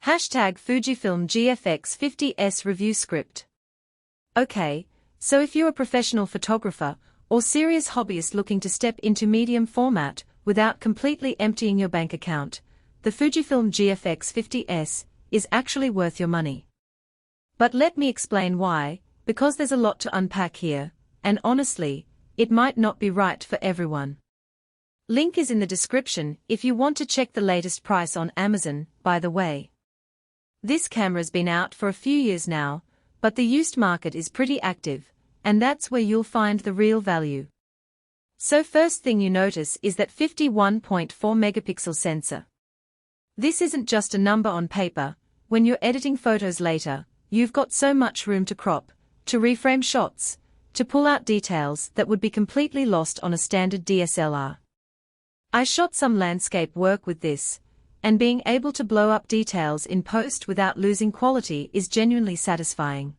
#Fujifilm GFX 50S review script. Okay, so if you're a professional photographer or serious hobbyist looking to step into medium format without completely emptying your bank account, the Fujifilm GFX 50S is actually worth your money. But let me explain why, because there's a lot to unpack here, and honestly, it might not be right for everyone. Link is in the description if you want to check the latest price on Amazon, by the way. This camera's been out for a few years now, but the used market is pretty active, and that's where you'll find the real value. So first thing you notice is that 51.4 megapixel sensor. This isn't just a number on paper. When you're editing photos later, you've got so much room to crop, to reframe shots, to pull out details that would be completely lost on a standard DSLR. I shot some landscape work with this, and being able to blow up details in post without losing quality is genuinely satisfying.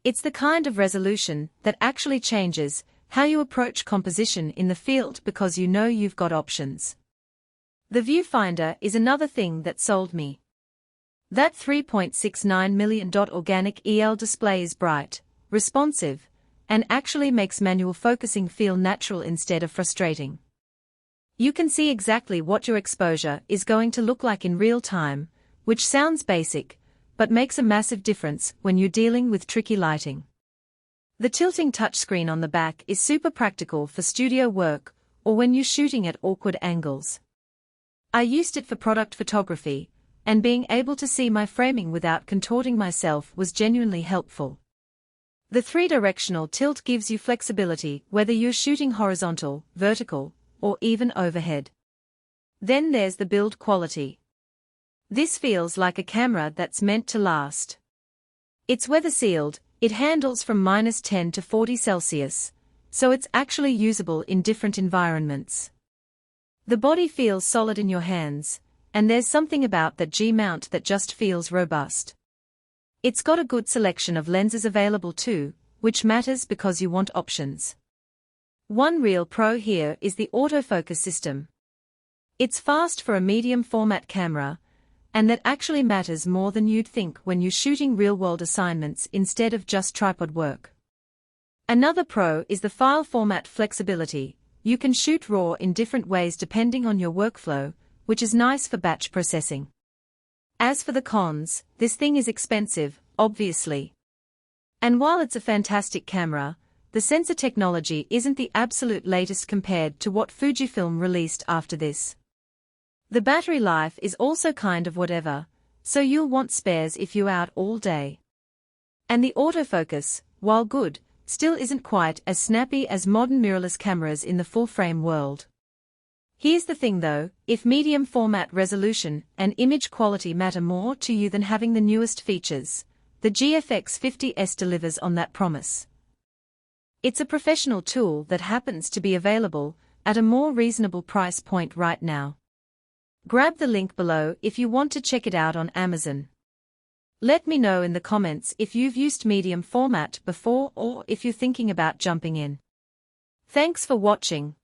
It's the kind of resolution that actually changes how you approach composition in the field because you know you've got options. The viewfinder is another thing that sold me. That 3.69 million dot organic EL display is bright, responsive, and actually makes manual focusing feel natural instead of frustrating. You can see exactly what your exposure is going to look like in real time, which sounds basic, but makes a massive difference when you're dealing with tricky lighting. The tilting touchscreen on the back is super practical for studio work or when you're shooting at awkward angles. I used it for product photography, and being able to see my framing without contorting myself was genuinely helpful. The three-directional tilt gives you flexibility whether you're shooting horizontal, vertical, or even overhead. Then there's the build quality. This feels like a camera that's meant to last. It's weather-sealed, it handles from -10 to 40 Celsius, so it's actually usable in different environments. The body feels solid in your hands, and there's something about that G-mount that just feels robust. It's got a good selection of lenses available too, which matters because you want options. One real pro here is the autofocus system. It's fast for a medium format camera, and that actually matters more than you'd think when you're shooting real-world assignments instead of just tripod work. Another pro is the file format flexibility. You can shoot RAW in different ways depending on your workflow, which is nice for batch processing. As for the cons, this thing is expensive, obviously. And while it's a fantastic camera, the sensor technology isn't the absolute latest compared to what Fujifilm released after this. The battery life is also kind of whatever, so you'll want spares if you're out all day. And the autofocus, while good, still isn't quite as snappy as modern mirrorless cameras in the full-frame world. Here's the thing though, if medium format resolution and image quality matter more to you than having the newest features, the GFX 50S delivers on that promise. It's a professional tool that happens to be available at a more reasonable price point right now. Grab the link below if you want to check it out on Amazon. Let me know in the comments if you've used medium format before or if you're thinking about jumping in. Thanks for watching.